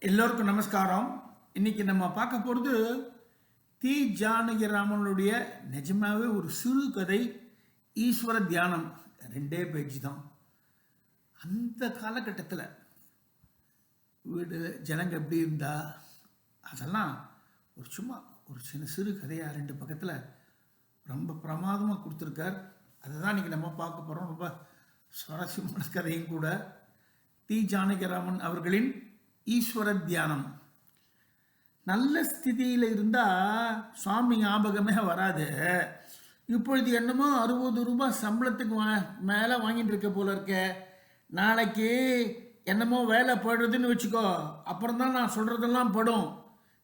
எல்லோருக்கும் நமஸ்காரம். இன்னைக்கு நம்ம பார்க்க போகிறது தி ஜானகிராமனுடைய நிஜமாவே ஒரு சிறு கதை, ஈஸ்வர தியானம். 2 பேஜ் தான். அந்த காலகட்டத்தில் வீடு ஜனங்க எப்படி இருந்தா அதெல்லாம் சும்மா ஒரு சிறு கதையாக 2 பக்கத்தில் ரொம்ப பிரமாதமாக கொடுத்துருக்கார். அதை தான் இன்றைக்கி நம்ம பார்க்க போகிறோம். ரொம்ப சுவாரஸ்யமான கதையும் கூட. தி ஜானகிராமன் அவர்களின் ஈஸ்வர தியானம். நல்ல ஸ்திதியில் இருந்தால் சுவாமி ஞாபகமே வராது. இப்பொழுது என்னமோ 60 ரூபாய் சம்பளத்துக்கு மேலே வாங்கிட்டு இருக்க போல இருக்க. நாளைக்கு என்னமோ வேலை போடுறதுன்னு வச்சுக்கோ, அப்புறம் தான் நான் சொல்கிறதெல்லாம் படும்.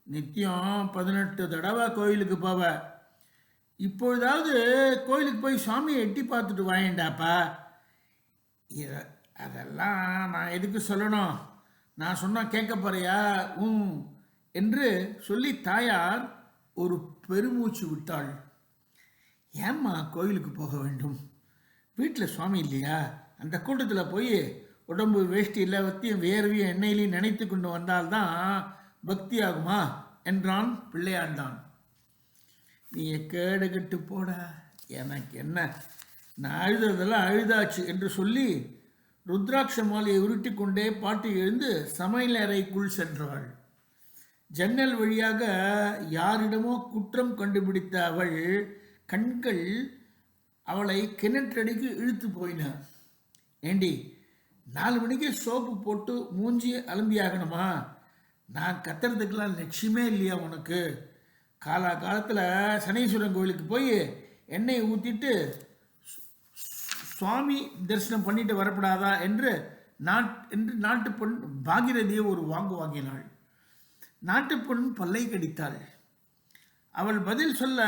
நித்தியம் 18 தடவை கோயிலுக்கு போவ. இப்பொழுதாவது கோயிலுக்கு போய் சுவாமியை எட்டி பார்த்துட்டு வாங்கிண்டாப்பா. அதெல்லாம் நான் எதுக்கு சொல்லணும்? நான் சொன்னால் கேட்க போறியா? என்று சொல்லி தாயார் ஒரு பெருமூச்சு விட்டாள். ஏம்மா கோயிலுக்கு போக வேண்டும்? வீட்டில் சுவாமி இல்லையா? அந்த கூட்டத்தில் போய் உடம்பு வேஷ்டி எல்லாத்தையும் வேர்வையும் எண்ணெயிலையும் நினைத்து கொண்டு வந்தால்தான் பக்தி ஆகுமா என்றான் பிள்ளையாண்டான். நீ கேடு கட்டு போட, எனக்கு என்ன, நான் அழுததெல்லாம் அழுதாச்சு என்று சொல்லி ருத்ராட்ச மாலையை உருட்டி கொண்டே பாட்டி எழுந்து சமையல் அறைக்குள் சென்றாள். ஜன்னல் வழியாக யாரிடமோ குற்றம் கண்டுபிடித்த அவள் கண்கள் அவளை கிணற்றடிக்கு இழுத்து போயின. ஏண்டி, 4 மணிக்கு சோப்பு போட்டு மூஞ்சி அலம்பியாகணுமா? நான் கத்துறதுக்கெல்லாம் லட்சியமே இல்லையா உனக்கு? காலத்தில் சனீஸ்வரன் கோயிலுக்கு போய் எண்ணெயை ஊற்றிட்டு சுவாமி தரிசனம் பண்ணிட்டு வரப்படாதா என்று நாட்டு பெண் பாகிரதியை ஒரு வாங்கினாள். நாட்டு பெண் பல்லை கடித்தாள். அவள் பதில் சொல்ல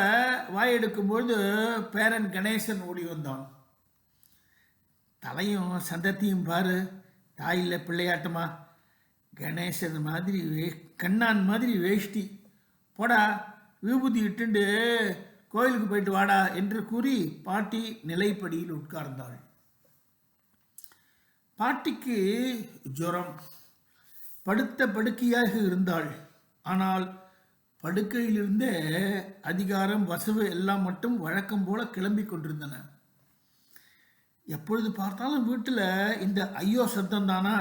வாயெடுக்கும்போது பேரன் கணேசன் ஓடி வந்தான். தலையும் சந்தத்தையும் பாரு, தாயில்ல பிள்ளையாட்டமா, கணேசன் மாதிரி கண்ணான் மாதிரி வேஷ்டி, போடா விபூதி இட்டுண்டு கோயிலுக்கு போயிட்டு வாடா என்று கூறி பாட்டி நிலைப்படியில் உட்கார்ந்தாள். பாட்டிக்கு ஜுரம். படுத்த படுக்கையாக இருந்தாள். ஆனால் படுக்கையிலிருந்தே அதிகாரம் வசவு எல்லாம் மட்டும் வழக்கம் போல கிளம்பி கொண்டிருந்தன. எப்பொழுது பார்த்தாலும் வீட்டில் இந்த ஐயோ சத்தம் தானா?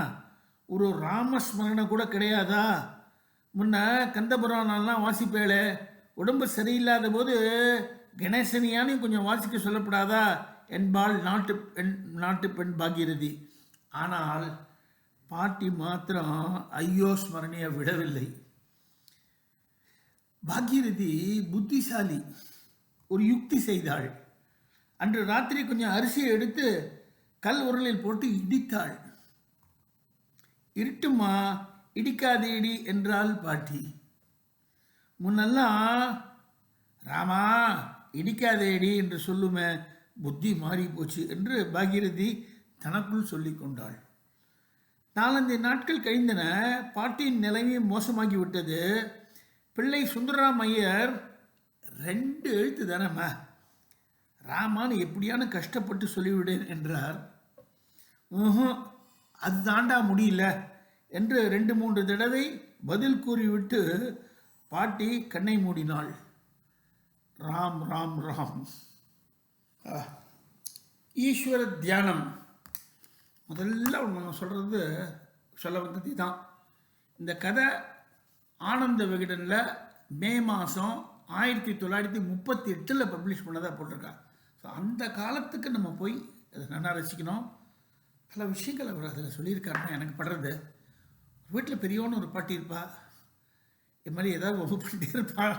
ஒரு ராமஸ்மரணை கூட கிடையாதா? முன்ன கந்தபுராணம்லாம் வாசிப்பேளே, உடம்பு சரியில்லாத போது கணேசனியானையும் கொஞ்சம் வாசிக்க சொல்லப்படாதா என்பாள் நாட்டு பெண் பாகீரதி. ஆனால் பாட்டி மாத்திரம் ஐயோ ஸ்மரணையை விடவில்லை. பாகீரதி புத்திசாலி. ஒரு யுக்தி செய்தாள். அன்று ராத்திரி கொஞ்சம் அரிசியை எடுத்து கல் உரலில் போட்டு இடித்தாள். இருட்டுமா, இடிக்காதே இடி என்றாள் பாட்டி. முன்னெல்லாம் ராமா இடிக்காதேடி என்று சொல்லுமே, புத்தி மாறி போச்சு என்று பாகீரதி தனக்குள் சொல்லி கொண்டாள். 4-5 நாட்கள் கழிந்தன. பாட்டியின் நிலைமை மோசமாகிவிட்டது. பிள்ளை சுந்தரராம் ஐயர் 2 எழுத்து தானம்மா, ராமான்னு எப்படியான கஷ்டப்பட்டு சொல்லிவிடேன் என்றார். அது தாண்டா முடியல என்று 2-3 தடவை பதில் கூறிவிட்டு பாட்டி கண்ணை மூடினாள். ராம் ராம் ராம். ஈஸ்வர தியானம். முதல்ல நம்ம சொல்ல வந்தது தான். இந்த கதை ஆனந்த விகடனில் மே மாதம் 1938 பப்ளிஷ் பண்ணதாக போட்டிருக்கா. ஸோ அந்த காலத்துக்கு நம்ம போய் அதை நல்லா ரசிக்கணும். பல விஷயங்கள் அவர் அதில் சொல்லியிருக்காருன்னு எனக்கு படுறது. வீட்டில் பெரியவன்னு ஒரு பாட்டி இருப்பா, இது மாதிரி ஏதாவது வகுப்பு பண்ணிட்டே இருப்பாள்.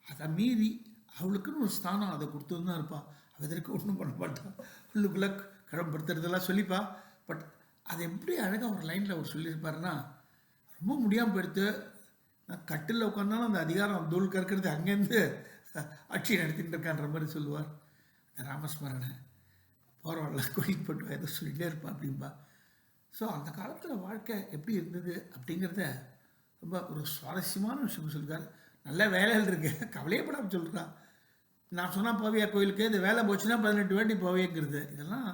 அதை மீறி அவளுக்குன்னு ஒரு ஸ்தானம் அதை கொடுத்துன்னு தான் இருப்பாள். அவள் எதற்கு ஒன்றும் பண்ண மாட்டாள். உள்ளுக்குள்ளே கடம்படுத்துறதெல்லாம் சொல்லிப்பா. பட் அது எப்படி அழகாக ஒரு லைனில் அவர் சொல்லியிருப்பாருன்னா, ரொம்ப முடியாமல் போயிடுத்து, நான் கட்டில் உட்காந்தாலும் அந்த அதிகாரம் தூள் கற்கிறது அங்கேருந்து ஆட்சி நடத்திட்டு இருக்கான்ற மாதிரி சொல்லுவார். அந்த ராமஸ்மரணை போகிறவெல்லாம் கோயிலுக்கு போட்டு ஏதோ சொல்லிகிட்டே இருப்பா அப்படின்பா. ஸோ அந்த காலத்தில் வாழ்க்கை எப்படி இருந்தது அப்படிங்கிறத ரொம்ப ஒரு சுவாரஸ்யமான விஷயம் சொல்லியிருக்காரு. நல்ல வேலைகள் இருக்கு, கவலையப்படாமல் சொல்கிறான். நான் சொன்னால் போவியா கோயிலுக்கு, இந்த வேலை போச்சுன்னா 18 வாட்டி போவேங்கிறது. இதெல்லாம்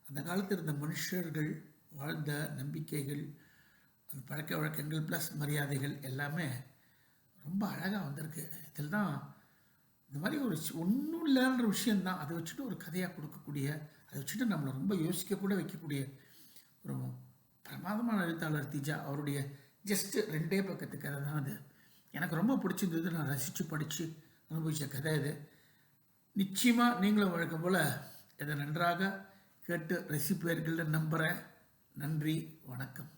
அந்த காலத்தில் இருந்த மனுஷர்கள் வாழ்ந்த நம்பிக்கைகள், அது பழக்க வழக்கங்கள் ப்ளஸ் மரியாதைகள் எல்லாமே ரொம்ப அழகாக வந்திருக்கு. இதில் தான் இந்த மாதிரி ஒரு ஒன்றும் இல்லைன்ற விஷயந்தான் அதை வச்சுட்டு ஒரு கதையாக கொடுக்கக்கூடிய, அதை வச்சுட்டு நம்மளை ரொம்ப யோசிக்க கூட வைக்கக்கூடிய ஒரு பிரமாதமான எழுத்தாளர் தீஜா. அவருடைய ஜஸ்ட்டு 2 பக்கத்து கதை தான் அது. எனக்கு ரொம்ப பிடிச்சிருந்தது. நான் ரசித்து படித்து அனுபவித்த கதை இது. நிச்சயமாக நீங்களும் வழக்கம் போல் இதை நன்றாக கேட்டு ரசிப்பீர்கள்னு நம்புகிறேன். நன்றி, வணக்கம்.